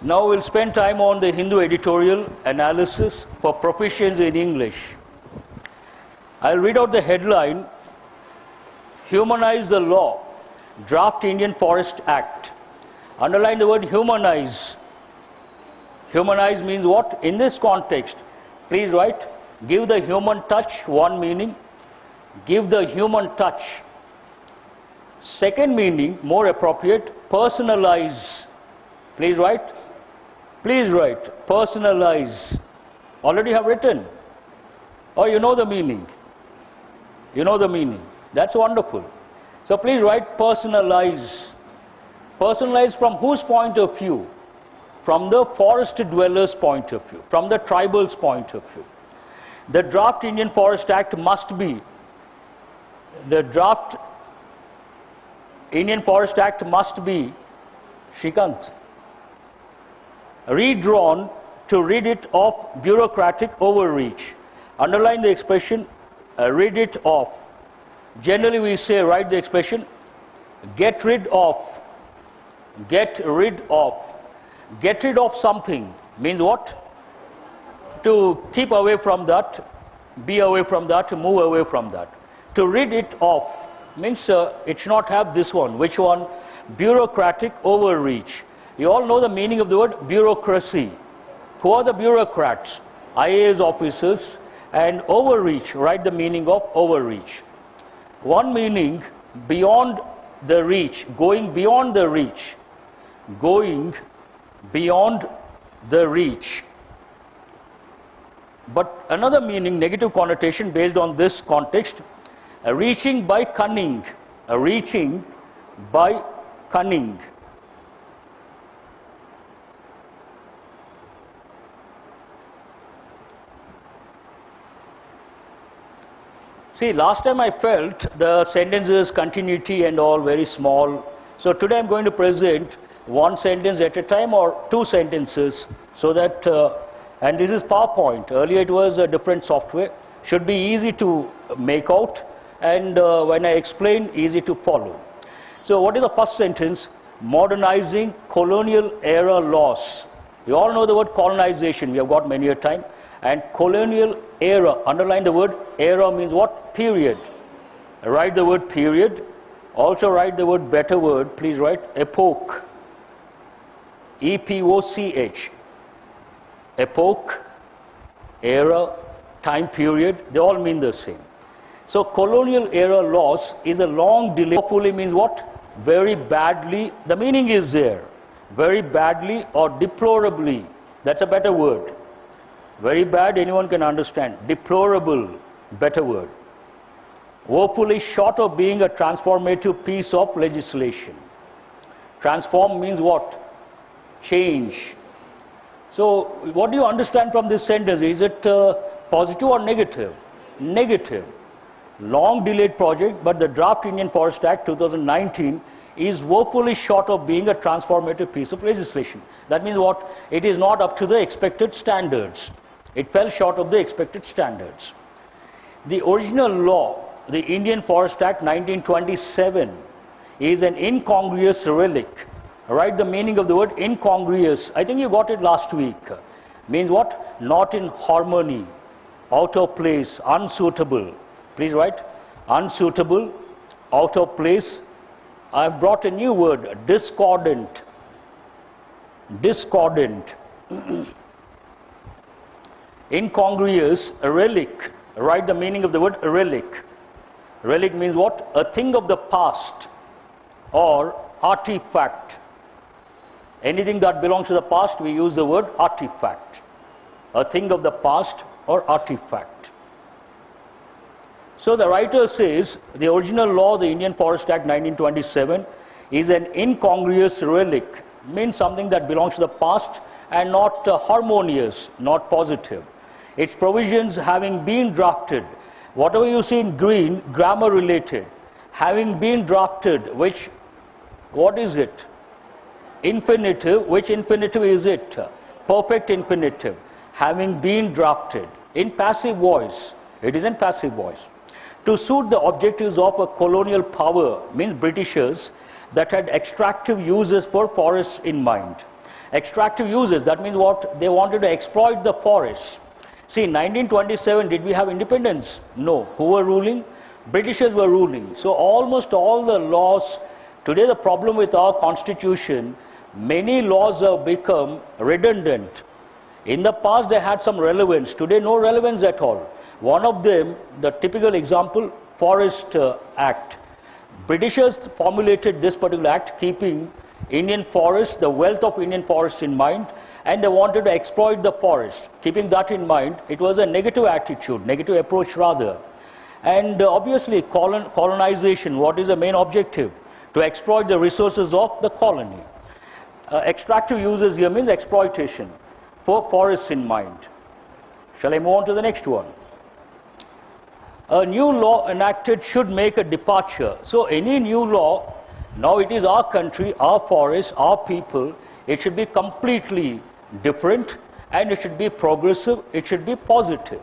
Now we'll spend time on the Hindu Editorial Analysis for Proficiency in English. I'll read out the headline: Humanise the Law, Draft Indian Forest Act. Underline the word humanise. Humanise means what? In this context, please write, give the human touch one meaning. Give the human touch. Second meaning, more appropriate, personalize. Please write. Please write. Personalize. Already have written. Or you know the meaning. You know the meaning. That's wonderful. So please write personalize. Personalize from whose point of view? From the forest dwellers' point of view. From the tribals' point of view. The Draft Indian Forest Act must be, the Draft Indian Forest Act must be, Shrikant, redrawn to rid it of bureaucratic overreach. Underline the expression, rid it of. Generally we say, write the expression, get rid of. Get rid of. Get rid of something means what? To keep away from that, be away from that, to move away from that. To rid it of means it should not have this one. Which one? Bureaucratic overreach. You all know the meaning of the word bureaucracy. Who are the bureaucrats? IAS officers. And overreach, write the meaning of overreach. One meaning, beyond the reach, going beyond the reach. Going beyond the reach. But another meaning, negative connotation based on this context, reaching by cunning. Reaching by cunning. See, last time I felt the sentences, continuity and all very small. So today I'm going to present one sentence at a time or two sentences so that, and this is PowerPoint. Earlier it was a different software. Should be easy to make out and when I explain, easy to follow. So what is the first sentence? Modernizing colonial era laws. You all know the word colonization. We have got many a time. And colonial era, underline the word era means what? Period. Write the word period. Also write the word better word. Please write epoch. E-P-O-C-H. Epoch, era, time period, they all mean the same. So colonial era loss is a long delay. Hopefully means what? Very badly. The meaning is there. Very badly or deplorably. That's a better word. Very bad, anyone can understand. Deplorable, better word. Woefully short of being a transformative piece of legislation. Transform means what? Change. So what do you understand from this sentence? Is it positive or negative? Negative. Long delayed project, but the Draft Indian Forest Act 2019 is woefully short of being a transformative piece of legislation. That means what? It is not up to the expected standards. It fell short of the expected standards. The original law, the Indian Forest Act 1927, is an incongruous relic. Write the meaning of the word incongruous. I think you got it last week. Means what? Not in harmony, out of place, unsuitable. Please write unsuitable, out of place. I have brought a new word, discordant. Discordant. Incongruous, relic. Write the meaning of the word relic. Relic means what? A thing of the past or artifact. Anything that belongs to the past, we use the word artifact. A thing of the past or artifact. So the writer says the original law, the Indian Forest Act 1927, is an incongruous relic. Means something that belongs to the past and not harmonious, not positive. Its provisions having been drafted, whatever you see in green, grammar related, having been drafted, which, what is it? Infinitive. Which infinitive is it? Perfect infinitive. Having been drafted. In passive voice. It is in passive voice. To suit the objectives of a colonial power, means Britishers, that had extractive uses for forests in mind. Extractive uses, that means what? They wanted to exploit the forest. See, in 1927, did we have independence? No. Who were ruling? Britishers were ruling. So almost all the laws, today the problem with our constitution, many laws have become redundant. In the past they had some relevance, today no relevance at all. One of them, the typical example, Forest Act. Britishers formulated this particular act keeping Indian forests, the wealth of Indian forests in mind, and they wanted to exploit the forest. Keeping that in mind, it was a negative attitude, negative approach rather. And obviously colonization, what is the main objective? To exploit the resources of the colony. Extractive uses here means exploitation for forests in mind. Shall I move on to the next one? A new law enacted should make a departure. So any new law, now it is our country, our forests, our people, it should be completely different and it should be progressive, it should be positive.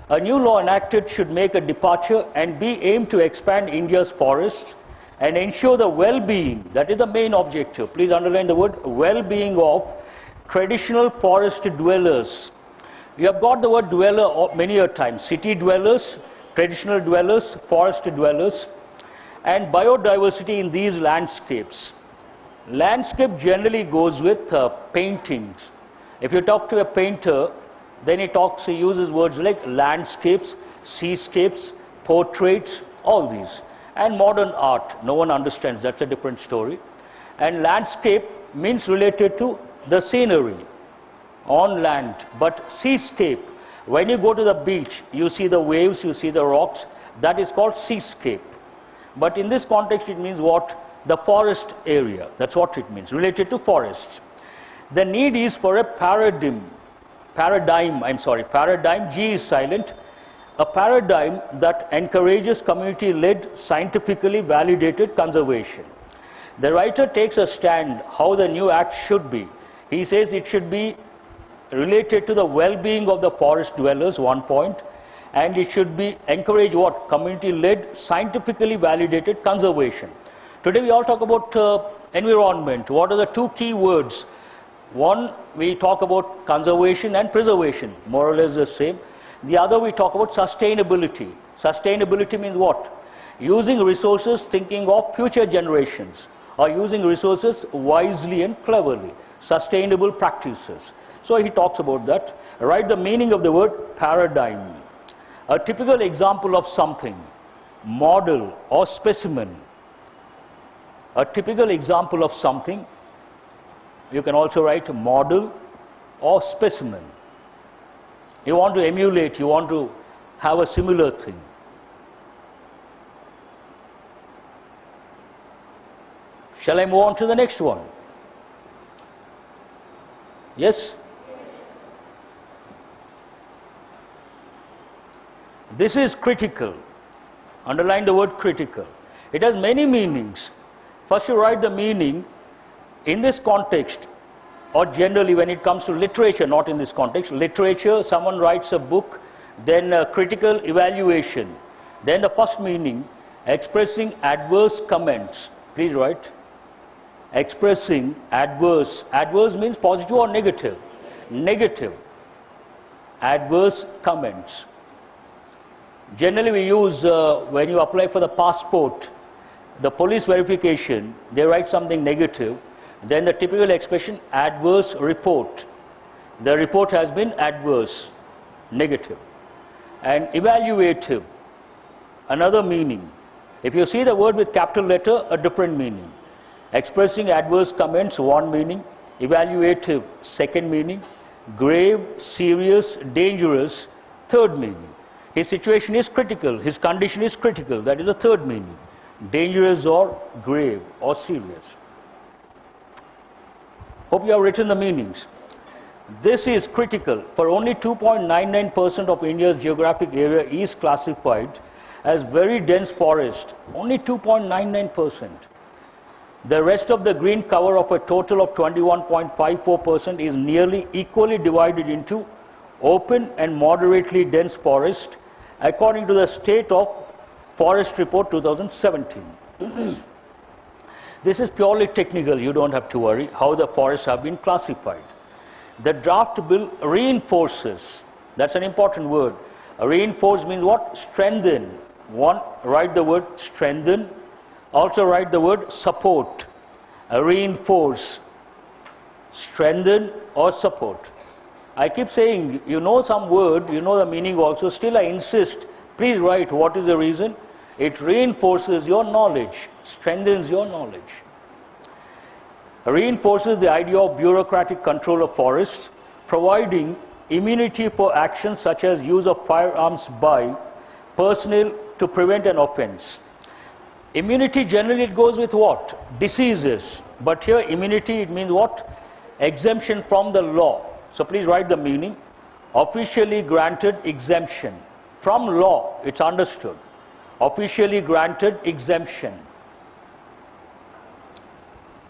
A new law enacted should make a departure and be aimed to expand India's forests and ensure the well-being, that is the main objective. Please underline the word well-being of traditional forest dwellers. You have got the word dweller many a time. City dwellers, traditional dwellers, forest dwellers, and biodiversity in these landscapes. Landscape generally goes with paintings. If you talk to a painter, then he uses words like landscapes, seascapes, portraits, all these. And modern art, no one understands, that's a different story. And landscape means related to the scenery on land, but seascape, when you go to the beach, you see the waves, you see the rocks, that is called seascape. But in this context, it means what? The forest area, that's what it means, related to forests. The need is for a paradigm, G is silent, a paradigm that encourages community-led, scientifically validated conservation. The writer takes a stand how the new act should be. He says it should be related to the well-being of the forest dwellers, one point, and it should be encourage what? Community-led, scientifically validated conservation. Today we all talk about environment. What are the two key words? One, we talk about conservation and preservation, more or less the same. The other, we talk about sustainability. Sustainability means what? Using resources thinking of future generations, or using resources wisely and cleverly. Sustainable practices. So he talks about that. Write the meaning of the word paradigm. A typical example of something, model or specimen. A typical example of something, you can also write model or specimen. You want to emulate, you want to have a similar thing. Shall I move on to the next one? Yes? This is critical. Underline the word critical. It has many meanings. First you write the meaning in this context, or generally when it comes to literature, not in this context. Literature, someone writes a book, then critical evaluation. Then the first meaning, expressing adverse comments. Please write. Expressing adverse. Adverse means positive or negative? Negative. Adverse comments. Generally we use, when you apply for the passport, the police verification, they write something negative. Then the typical expression, adverse report. The report has been adverse, negative. And evaluative, another meaning. If you see the word with capital letter, a different meaning. Expressing adverse comments, one meaning. Evaluative, second meaning. Grave, serious, dangerous, third meaning. His situation is critical, his condition is critical, that is the third meaning. Dangerous or grave or serious. Hope you have written the meanings. This is critical, for only 2.99% of India's geographic area is classified as very dense forest. Only 2.99%. The rest of the green cover of a total of 21.54% is nearly equally divided into open and moderately dense forest, according to the State of Forest Report 2017. This is purely technical, you don't have to worry how the forests have been classified. The draft bill reinforces, that's an important word. Reinforce means what? Strengthen. One, write the word strengthen. Also write the word support. Reinforce, strengthen or support. I keep saying, you know some word, you know the meaning also, still I insist, please write what is the reason. It reinforces your knowledge, strengthens your knowledge. Reinforces the idea of bureaucratic control of forests, providing immunity for actions such as use of firearms by personnel to prevent an offense. Immunity generally it goes with what? Diseases. But here immunity it means what? Exemption from the law. So please write the meaning. Officially granted exemption. From law, it's understood. Officially granted exemption.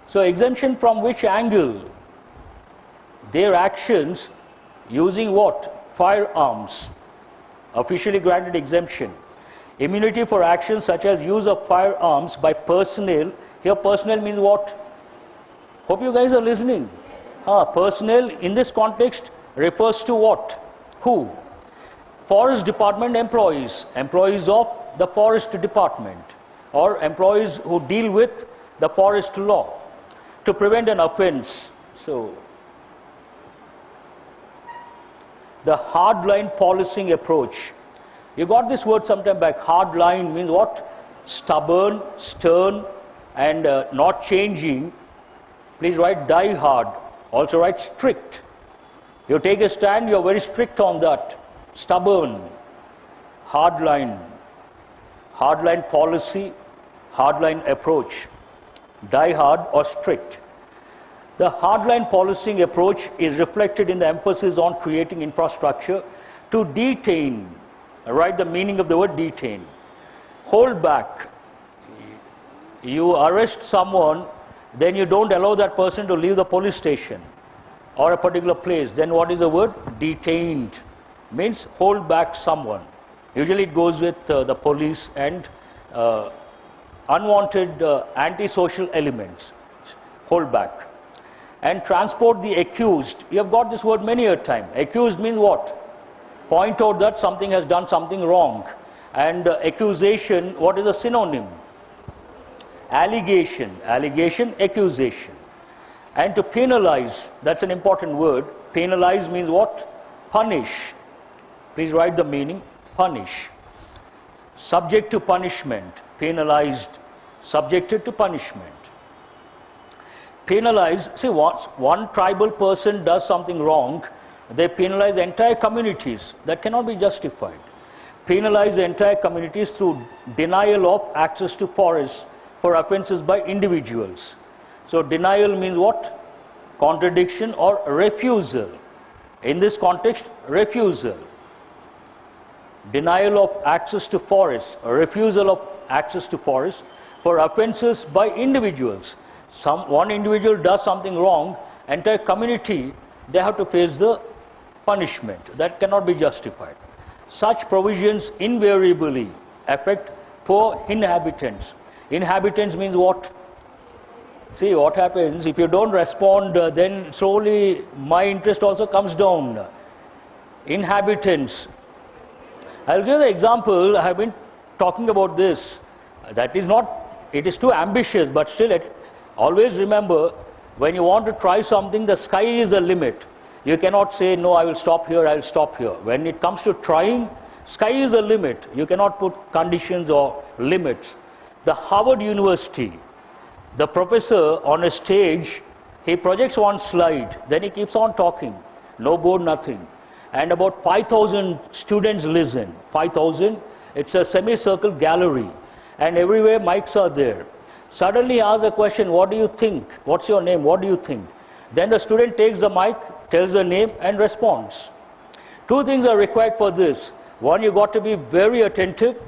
So exemption from which angle? Their actions using what? Firearms. Officially granted exemption. Immunity for actions such as use of firearms by personnel. Here personnel means what? Hope you guys are listening. Personnel in this context refers to what? Who? Forest Department employees. Employees of the Forest Department. Or employees who deal with the forest law. To prevent an offense. So, the hardline policing approach. You got this word sometime back. Hardline means what? Stubborn, stern, and not changing. Please write die hard. Also write strict. You take a stand, you are very strict on that. Stubborn, hardline, hardline policy, hardline approach. Die hard or strict. The hardline policing approach is reflected in the emphasis on creating infrastructure to detain. Write the meaning of the word detain. Hold back. You arrest someone, then you don't allow that person to leave the police station or a particular place. Then what is the word? Detained. Means hold back someone. Usually it goes with the police and unwanted antisocial elements. Hold back. And transport the accused. You have got this word many a time. Accused means what? Point out that something has done something wrong. And accusation, what is a synonym? Allegation. Allegation, accusation. And to penalize, that's an important word. Penalize means what? Punish. Please write the meaning. Punish. Subject to punishment. Penalized. Subjected to punishment. Penalize, see, once one tribal person does something wrong, they penalize entire communities. That cannot be justified. Penalize entire communities through denial of access to forests for offenses by individuals. So denial means what? Contradiction or refusal. In this context, refusal. Denial of access to forests, refusal of access to forests for offenses by individuals. One individual does something wrong, entire community, they have to face the punishment. That cannot be justified. Such provisions invariably affect poor inhabitants. Inhabitants means what? See what happens, if you don't respond, then slowly my interest also comes down. Inhabitants. I'll give you the example, I have been talking about this. That is not, it is too ambitious, but still always remember, when you want to try something, the sky is a limit. You cannot say, no, I will stop here, I will stop here. When it comes to trying, sky is a limit. You cannot put conditions or limits. The Harvard University, the professor on a stage, he projects one slide, then he keeps on talking. No board, nothing. And about 5,000 students listen. 5,000, it's a semicircle gallery. And everywhere mics are there. Suddenly he asks a question, what do you think? What's your name? What do you think? Then the student takes the mic, tells the name and responds. Two things are required for this. One, you got to be very attentive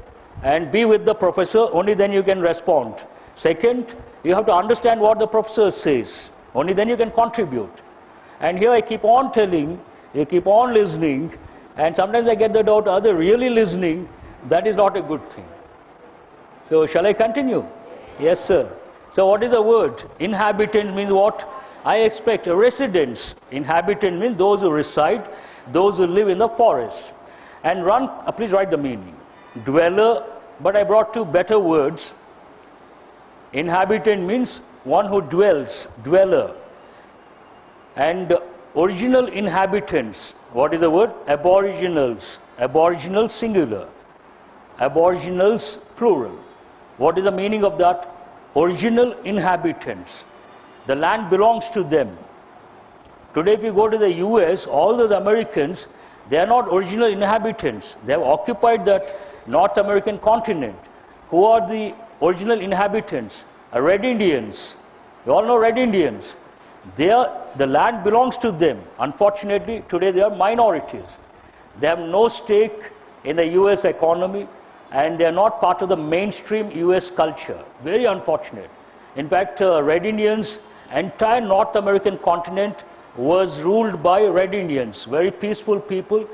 and be with the professor, only then you can respond. Second, you have to understand what the professor says, only then you can contribute. And here I keep on telling, you keep on listening, and sometimes I get the doubt, are they really listening? That is not a good thing. So shall I continue? Yes, sir. So what is the word? Inhabitant means what? I expect residents. Inhabitant means those who reside, those who live in the forest. And run, please write the meaning. Dweller, but I brought two better words. Inhabitant means one who dwells, dweller. And original inhabitants, what is the word? Aboriginals. Aboriginal singular. Aboriginals plural. What is the meaning of that? Original inhabitants. The land belongs to them. Today if you go to the US, all those Americans, they are not original inhabitants. They have occupied that North American continent. Who are the original inhabitants? Red Indians. You all know Red Indians. The land belongs to them. Unfortunately, today they are minorities. They have no stake in the US economy and they are not part of the mainstream US culture. Very unfortunate. In fact, Red Indians, entire North American continent was ruled by Red Indians, very peaceful people.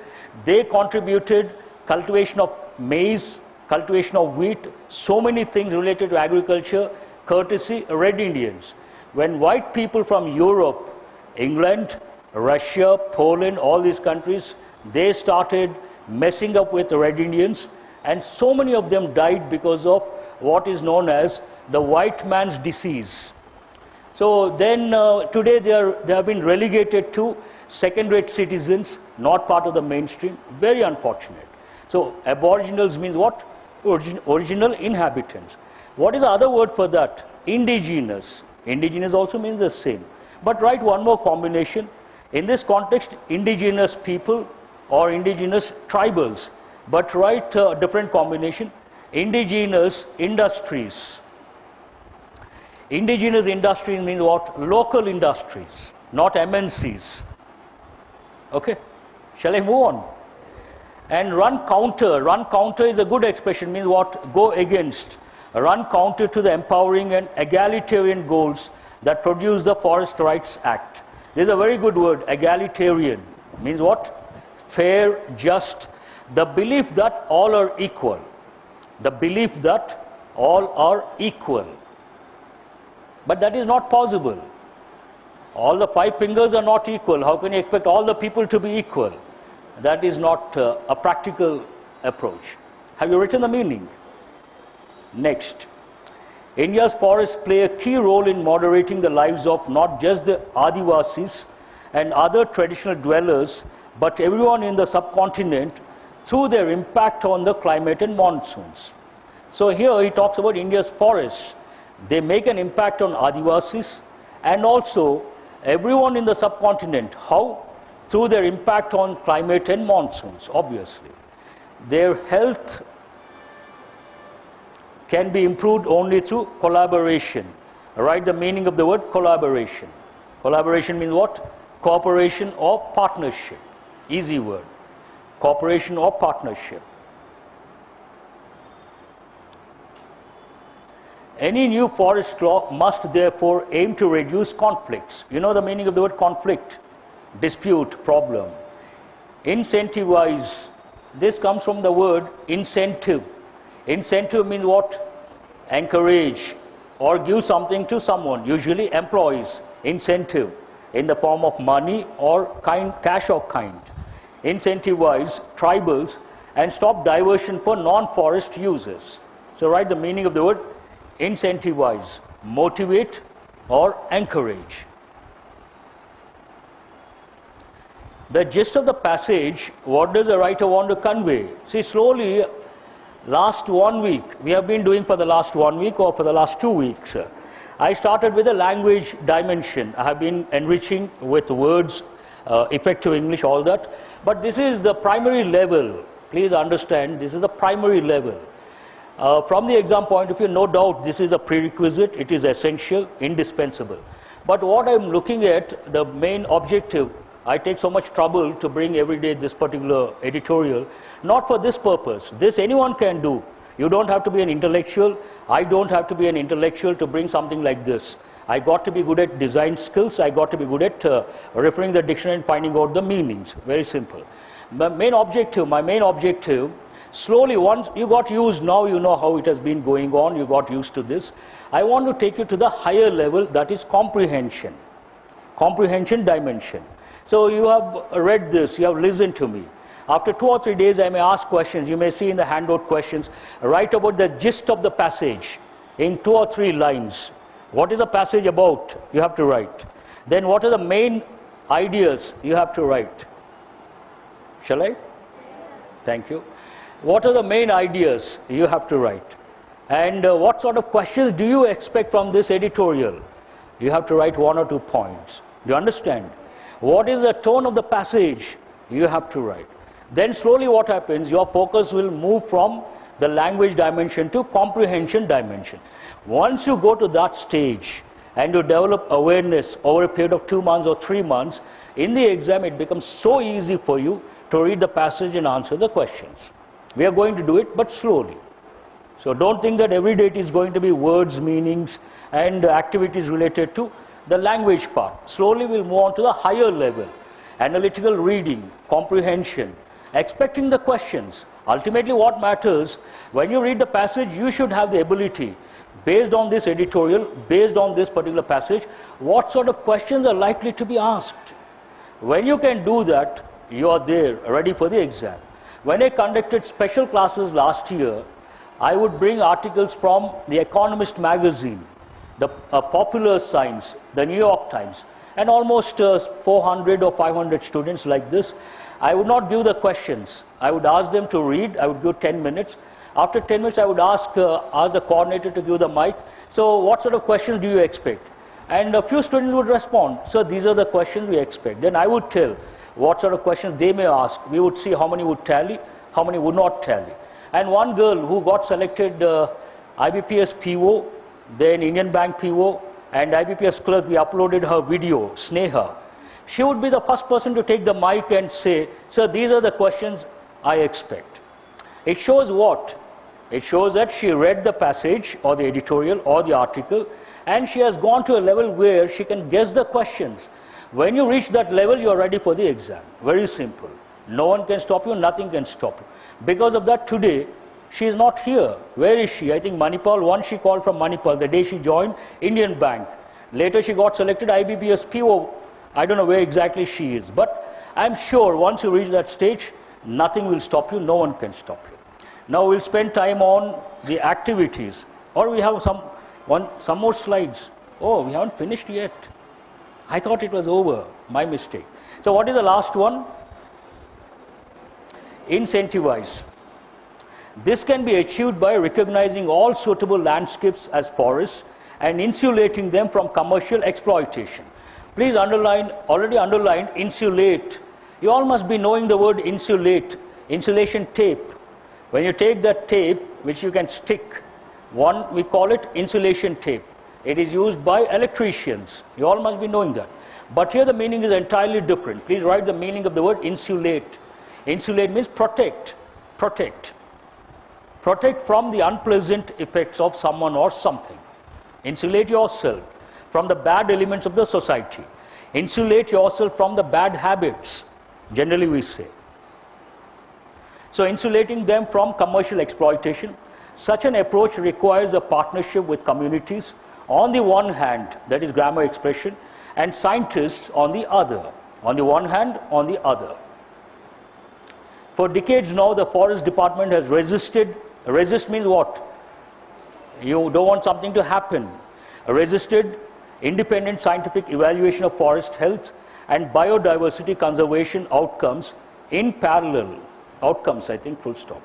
They contributed cultivation of maize, cultivation of wheat, so many things related to agriculture, courtesy Red Indians. When white people from Europe, England, Russia, Poland, all these countries, they started messing up with the Red Indians, and so many of them died because of what is known as the white man's disease. So then today they have been relegated to second-rate citizens, not part of the mainstream. Very unfortunate. So aboriginals means what? Original inhabitants. What is the other word for that? Indigenous. Indigenous also means the same. But write one more combination. In this context, indigenous people or indigenous tribals. But write a different combination. Indigenous industries. Indigenous industries means what? Local industries, not MNCs. Okay? Shall I move on? And run counter. Run counter is a good expression, means what? Go against. Run counter to the empowering and egalitarian goals that produce the Forest Rights Act. This is a very good word, egalitarian. Means what? Fair, just. The belief that all are equal. The belief that all are equal. But that is not possible. All the 5 fingers are not equal. How can you expect all the people to be equal? That is not a practical approach. Have you written the meaning? Next. India's forests play a key role in moderating the lives of not just the Adivasis and other traditional dwellers, but everyone in the subcontinent through their impact on the climate and monsoons. So here he talks about India's forests. They make an impact on Adivasis and also everyone in the subcontinent. How? Through their impact on climate and monsoons, obviously. Their health can be improved only through collaboration. Write the meaning of the word collaboration. Collaboration means what? Cooperation or partnership. Easy word. Cooperation or partnership. Any new forest law must therefore aim to reduce conflicts. You know the meaning of the word conflict? Dispute, problem. Incentivize. This comes from the word incentive. Incentive means what? Encourage or give something to someone, usually employees. Incentive in the form of money or kind, cash or kind. Incentivize tribals and stop diversion for non-forest users. So write the meaning of the word incentivize, motivate or encourage. The gist of the passage, what does the writer want to convey? See, slowly, last 1 week, we have been doing for the last 1 week or for the last 2 weeks. I started with the language dimension. I have been enriching with words, effective English, all that. But this is the primary level. Please understand, this is the primary level. From the exam point of view, no doubt this is a prerequisite, it is essential, indispensable. But what I'm looking at, the main objective, I take so much trouble to bring every day this particular editorial, not for this purpose. This anyone can do. You don't have to be an intellectual. I don't have to be an intellectual to bring something like this. I got to be good at design skills. I got to be good at referring the dictionary and finding out the meanings. Very simple. My main objective Slowly, once you got used, now you know how it has been going on, you got used to this. I want to take you to the higher level, that is comprehension. Comprehension dimension. So you have read this, you have listened to me. After 2 or 3 days, I may ask questions. You may see in the handout questions. Write about the gist of the passage in 2 or 3 lines. What is the passage about? You have to write. Then what are the main ideas? You have to write. Shall I? Thank you. What are the main ideas? You have to write. And what sort of questions do you expect from this editorial? You have to write 1 or 2 points. Do you understand? What is the tone of the passage? You have to write. Then slowly what happens, your focus will move from the language dimension to comprehension dimension. Once you go to that stage and you develop awareness over a period of 2 months or 3 months, in the exam it becomes so easy for you to read the passage and answer the questions. We are going to do it, but slowly. So don't think that every day it is going to be words, meanings, and activities related to the language part. Slowly we'll move on to the higher level. Analytical reading, comprehension, expecting the questions. Ultimately what matters, when you read the passage, you should have the ability, based on this editorial, based on this particular passage, what sort of questions are likely to be asked. When you can do that, you are there, ready for the exam. When I conducted special classes last year, I would bring articles from The Economist magazine, the Popular Science, the New York Times, and almost 400 or 500 students like this. I would not give the questions. I would ask them to read. I would give 10 minutes. After 10 minutes, I would ask the coordinator to give the mic. So what sort of questions do you expect? And a few students would respond. So these are the questions we expect. Then I would tell what sort of questions they may ask. We would see how many would tally, how many would not tally. And one girl who got selected IBPS PO, then Indian Bank PO, and IBPS clerk, we uploaded her video, Sneha. She would be the first person to take the mic and say, "Sir, these are the questions I expect." It shows what? It shows that she read the passage or the editorial or the article, and she has gone to a level where she can guess the questions. When you reach that level, you are ready for the exam. Very simple. No one can stop you, nothing can stop you. Because of that, today, she is not here. Where is she? I think Manipal. Once she called from Manipal the day she joined Indian Bank. Later she got selected IBPS PO. I don't know where exactly she is. But I'm sure once you reach that stage, nothing will stop you. No one can stop you. Now we'll spend time on the activities. Or we have some more slides. Oh, we haven't finished yet. I thought it was over. My mistake. So what is the last one? Incentivize. This can be achieved by recognizing all suitable landscapes as forests and insulating them from commercial exploitation. Please underline, already underlined, insulate. You all must be knowing the word insulate, insulation tape. When you take that tape, which you can stick, one, we call it insulation tape. It is used by electricians. You all must be knowing that. But here the meaning is entirely different. Please write the meaning of the word insulate. Insulate means protect. Protect. Protect from the unpleasant effects of someone or something. Insulate yourself from the bad elements of the society. Insulate yourself from the bad habits, generally we say. So insulating them from commercial exploitation. Such an approach requires a partnership with communities on the one hand, that is grammar expression, and scientists on the other. On the one hand, on the other. For decades now, the Forest Department has resisted. Resist means what? You don't want something to happen. Resisted independent scientific evaluation of forest health and biodiversity conservation outcomes in parallel. Outcomes, I think, full stop.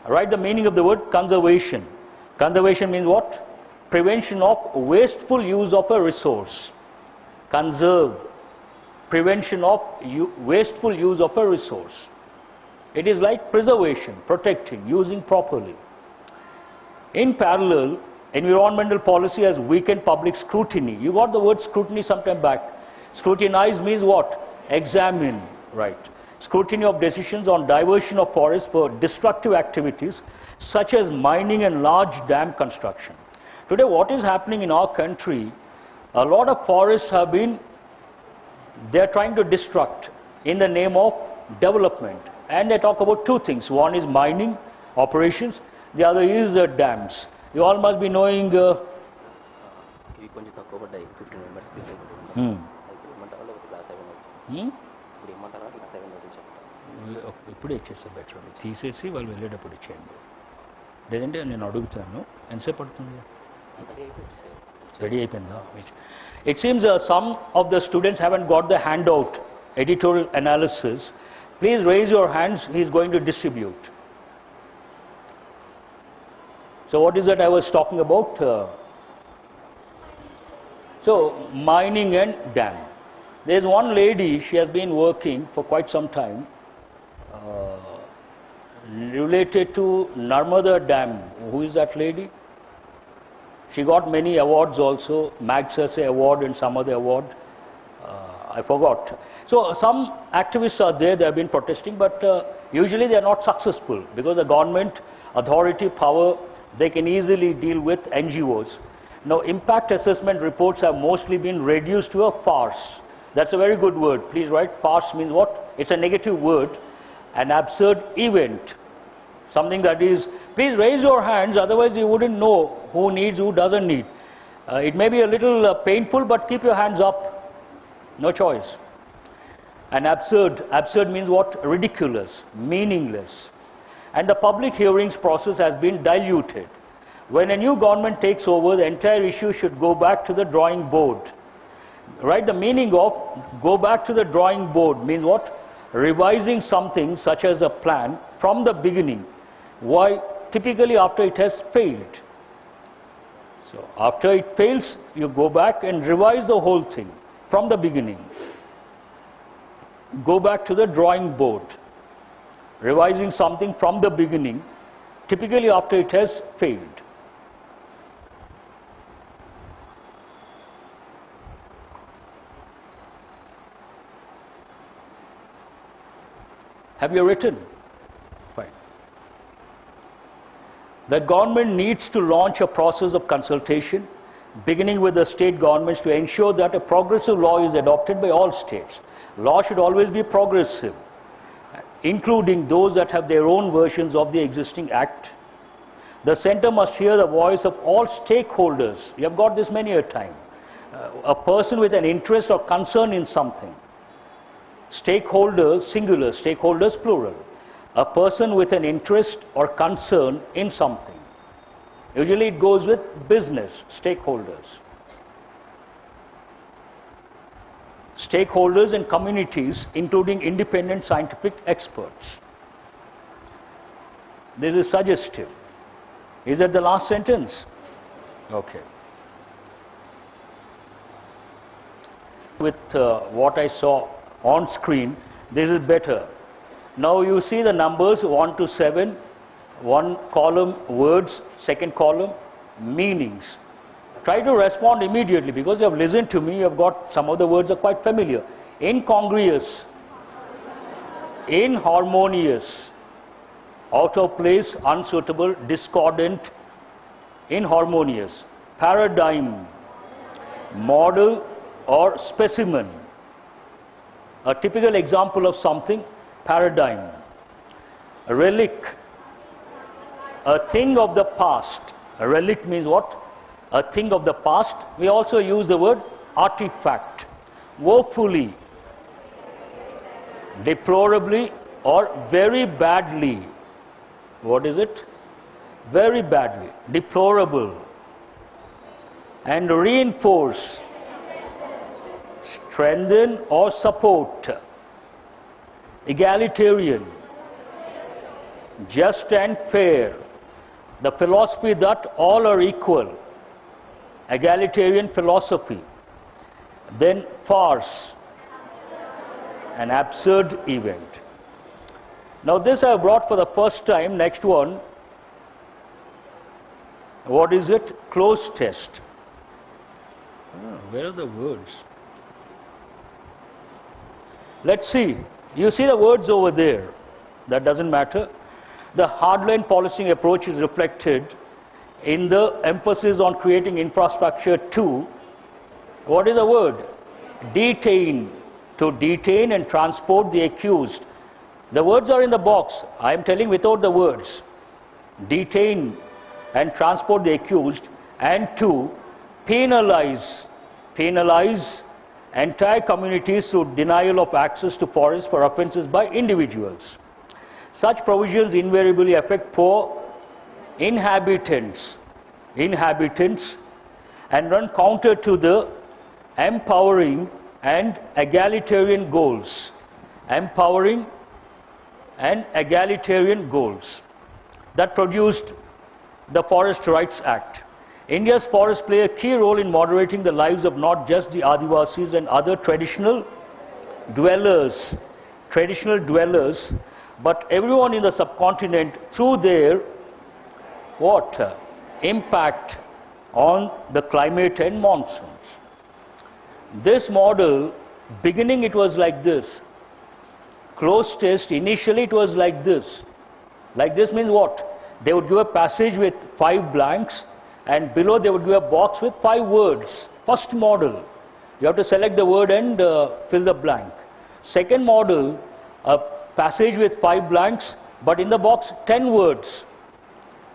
Write the meaning of the word conservation. Conservation means what? Prevention of wasteful use of a resource. Conserve. Prevention of wasteful use of a resource. It is like preservation, protecting, using properly. In parallel, environmental policy has weakened public scrutiny. You got the word scrutiny sometime back. Scrutinize means what? Examine, right? Scrutiny of decisions on diversion of forests for destructive activities such as mining and large dam construction. Today, what is happening in our country, a lot of forests have been, they are trying to destruct in the name of development. And they talk about two things. One is mining operations, the other is dams. You all must be knowing. ఇప్పుడే ఇచ్చేస్తే better తీసేసి వాళ్ళు వెళ్ళేటప్పుడు ఇచ్చేయండి లేదంటే నేను అడుగుతాను ఎంతసేపు పడుతుంది రెడీ అయిపోయిందా It seems some of the students haven't got the handout editorial analysis. Please raise your hands, he is going to distribute. So what is that I was talking about? So mining and dam. There is one lady, she has been working for quite some time related to Narmada Dam. Who is that lady? She got many awards also, Magsaysay award and some other award. I forgot. So some activists are there, they have been protesting, but usually they are not successful because the government, authority, power, they can easily deal with NGOs. Now impact assessment reports have mostly been reduced to a farce. That's a very good word. Please write. Farce means what? It's a negative word. An absurd event. Something that is, please raise your hands, otherwise you wouldn't know who needs, who doesn't need. It may be a little painful, but keep your hands up. No choice. An absurd means what? Ridiculous, meaningless. And the public hearings process has been diluted. When a new government takes over, the entire issue should go back to the drawing board. Right? The meaning of go back to the drawing board means what? Revising something such as a plan from the beginning. Why? Typically after it has failed. So after it fails, you go back and revise the whole thing from the beginning. Go back to the drawing board. Revising something from the beginning, typically after it has failed. Have you written? Fine. The government needs to launch a process of consultation, beginning with the state governments, to ensure that a progressive law is adopted by all states. Law should always be progressive, including those that have their own versions of the existing act. The center must hear the voice of all stakeholders. You have got this many a time. A person with an interest or concern in something. Stakeholders, singular, stakeholders, plural. A person with an interest or concern in something. Usually it goes with business, stakeholders. Stakeholders and communities, including independent scientific experts. This is suggestive. Is that the last sentence? Okay. With what I saw on screen, this is better. Now you see the numbers 1 to 7, one column words, second column meanings. Try to respond immediately because you have listened to me, you have got some of the words are quite familiar. Incongruous, inharmonious, out of place, unsuitable, discordant, inharmonious. Paradigm, model or specimen. A typical example of something, paradigm. Relic, a thing of the past. A relic means what? A thing of the past. We also use the word artifact. Woefully, deplorably or very badly. What is it? Very badly, deplorable. And reinforce, strengthen or support. Egalitarian, just and fair. The philosophy that all are equal. Egalitarian philosophy. Then farce, an absurd event. Now this I have brought for the first time. Next one, what is it? Cloze test. Where are the words? Let's see. You see the words over there. That doesn't matter. The hardline policing approach is reflected in the emphasis on creating infrastructure to, what is the word? Detain. To detain and transport the accused The words are in the box. I am telling without the words. Detain and transport the accused, and to penalize entire communities through denial of access to forests for offences by individuals. Such provisions invariably affect poor inhabitants and run counter to the empowering and egalitarian goals. Empowering and egalitarian goals that produced the Forest Rights Act. India's forests play a key role in moderating the lives of not just the Adivasis and other traditional dwellers, but everyone in the subcontinent through their impact on the climate and monsoons. This model, beginning it was like this. Cloze test, initially it was like this. Like this means what? They would give a passage with 5 blanks, and below they would give a box with 5 words. First model, you have to select the word and fill the blank. Second model, a passage with 5 blanks, but in the box 10 words.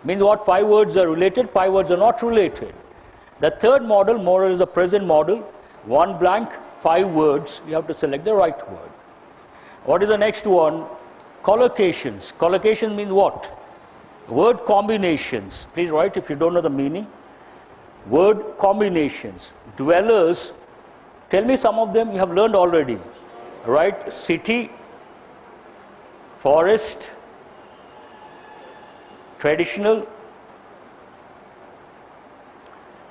Means what? 5 words are related, 5 words are not related. The third model, more or less the present model, 1 blank, 5 words, you have to select the right word. What is the next one? Collocations. Collocation means what? Word combinations. Please write if you don't know the meaning. Word combinations. Dwellers, tell me some of them you have learned already. Right? City, forest, traditional,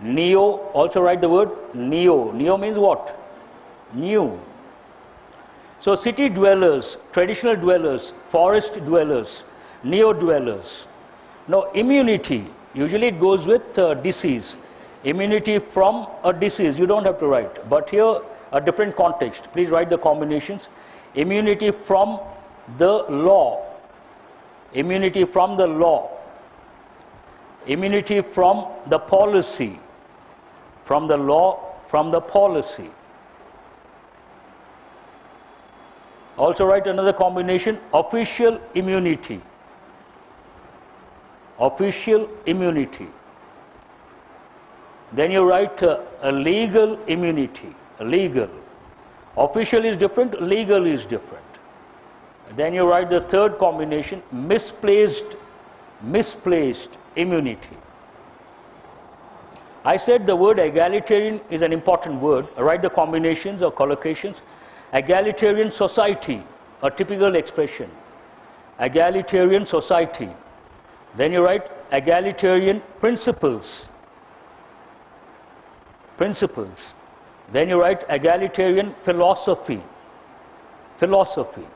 neo, also write the word neo. Neo means what? New. So city dwellers, traditional dwellers, forest dwellers, neo dwellers. Now immunity, usually it goes with disease. Immunity from a disease, you don't have to write. But here a different context. Please write the combinations. Immunity from the law. Immunity from the law. Immunity from the policy. From the law, from the policy. Also write another combination, official immunity. Official immunity. Then you write a legal immunity. Legal. Official is different, legal is different. Then you write the third combination, misplaced immunity. I said the word egalitarian is an important word. Write the combinations or collocations. Egalitarian society, a typical expression. Egalitarian society. Then you write egalitarian principles. Principles. Then you write egalitarian philosophy. Philosophy.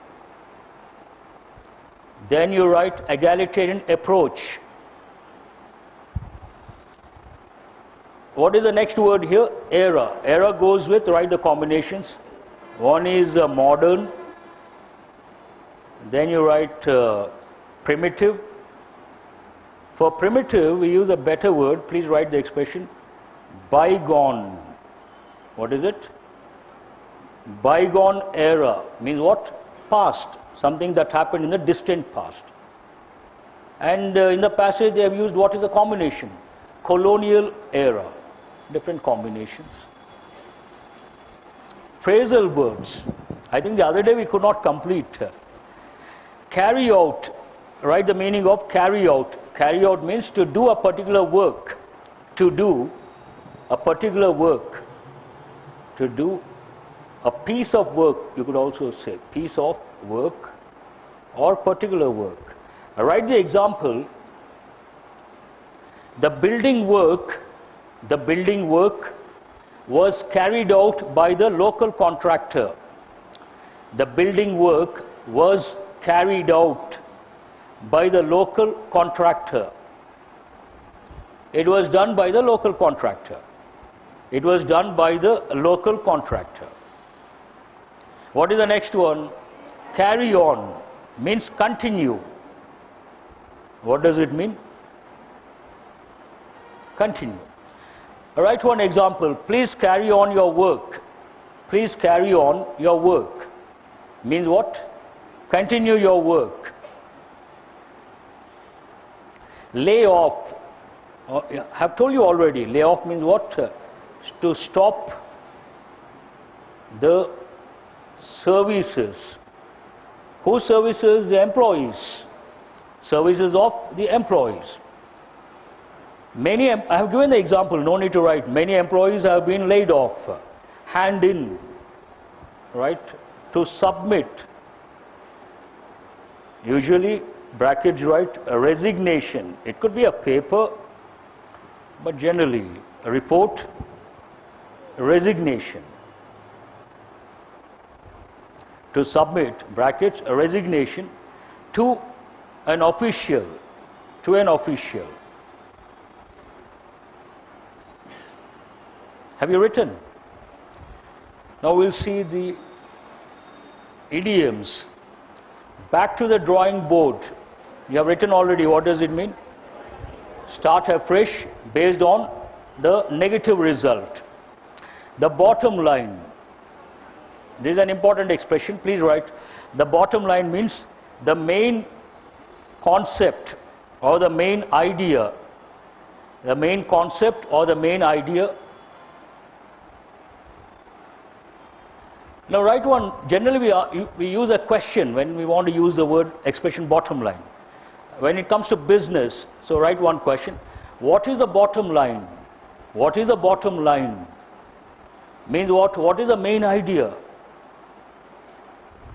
Then you write egalitarian approach. What is the next word here? Era. Era goes with, write the combinations. One is modern. Then you write primitive. For primitive, we use a better word. Please write the expression bygone. What is it? Bygone era means what? Past. Something that happened in the distant past. And in the passage they have used what is a combination? Colonial era. Different combinations. Phrasal verbs. I think the other day we could not complete. Carry out. Write the meaning of carry out. Carry out means to do a particular work. To do a particular work. To do a piece of work, you could also say piece of work or particular work. Write the example. The building work was carried out by the local contractor. The building work was carried out by the local contractor. It was done by the local contractor. It was done by the local contractor. What is the next one? Carry on means continue. What does it mean? Continue. Write one example. Please carry on your work. Please carry on your work. Means what? continue your work. Lay off, I have told you already, lay off means what? To stop the services. Whose services? The employees. Services of the employees. Many, I have given the example, no need to write. Many employees have been laid off. Hand in, right? To submit. Usually, brackets write a resignation. It could be a paper, but generally, a report, resignation. To submit, brackets, a resignation to an official, to an official. Have you written? Now we'll see the idioms. Back to the drawing board. You have written already. What does it mean? Start afresh based on the negative result. The bottom line. This is an important expression. Please write. The bottom line means the main concept or the main idea. The main concept or the main idea. Now write one. Generally we use a question when we want to use the word expression bottom line. When it comes to business, so write one question. What is the bottom line? What is the bottom line? Means what? What is the main idea?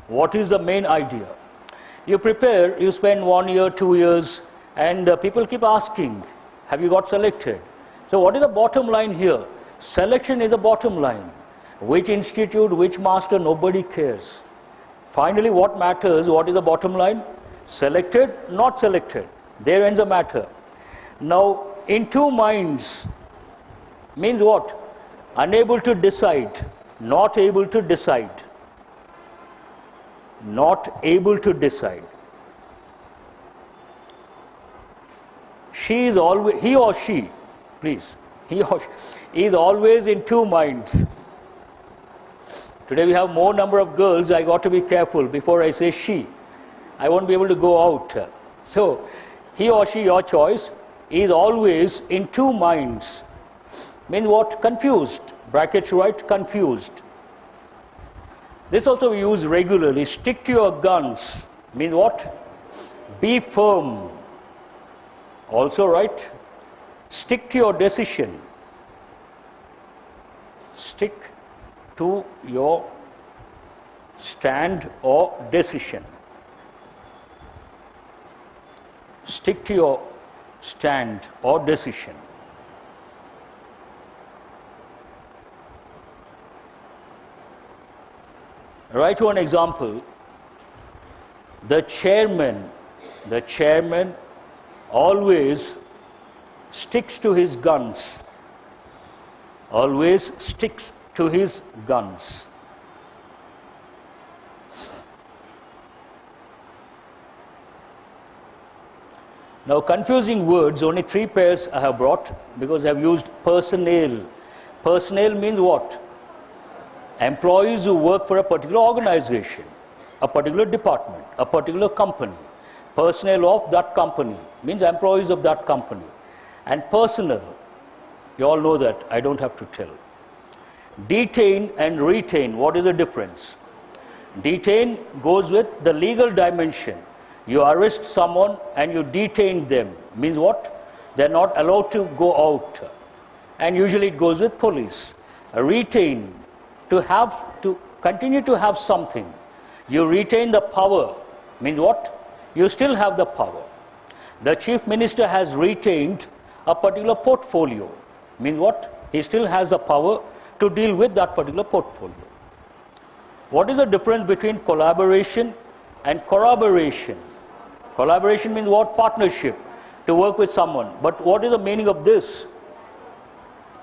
What is the main idea? You prepare, you spend 1 year, 2 years, and people keep asking, have you got selected? So what is the bottom line here? Selection is a bottom line. Which institute, which master, nobody cares. Finally, what matters, what is the bottom line? Selected, not selected. There ends the matter. Now, in two minds means what? Unable to decide, not able to decide. Not able to decide. She is always, he or she, please, he or she is always in two minds. Today we have more number of girls, I got to be careful before I say she. I won't be able to go out. So, he or she, your choice, is always in two minds. Means what? Confused. Brackets right, confused. This also we use regularly. Stick to your guns. Means what? Be firm. Also right? Stick to your decision. Stick to your stand or decision. Stick to your stand or decision. Write one example. The chairman always sticks to his guns. Always sticks to his guns. Now confusing words, only 3 pairs I have brought because I have used personnel. Personnel means what? Employees who work for a particular organization, a particular department, a particular company. Personnel of that company means employees of that company. And personnel, you all know that, I don't have to tell. Detain and retain, what is the difference? Detain goes with the legal dimension. You arrest someone and you detain them. Means what? They are not allowed to go out. And usually it goes with police. Retain, to continue to have something. You retain the power. Means what? You still have the power. The chief minister has retained a particular portfolio. Means what? He still has the power to deal with that particular portfolio. What is the difference between collaboration and corroboration? Collaboration means what? Partnership, to work with someone. But what is the meaning of this?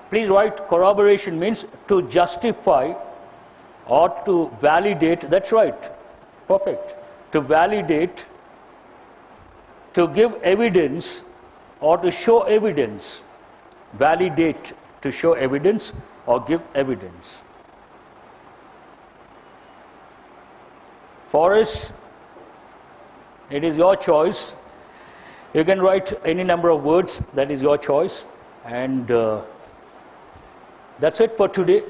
Please write. Corroboration means to justify or to validate. That's right. Perfect. To validate, to give evidence or to show evidence. Validate, to show evidence or give evidence. Forests It is your choice. You can write any number of words, that is your choice. And that's it for today.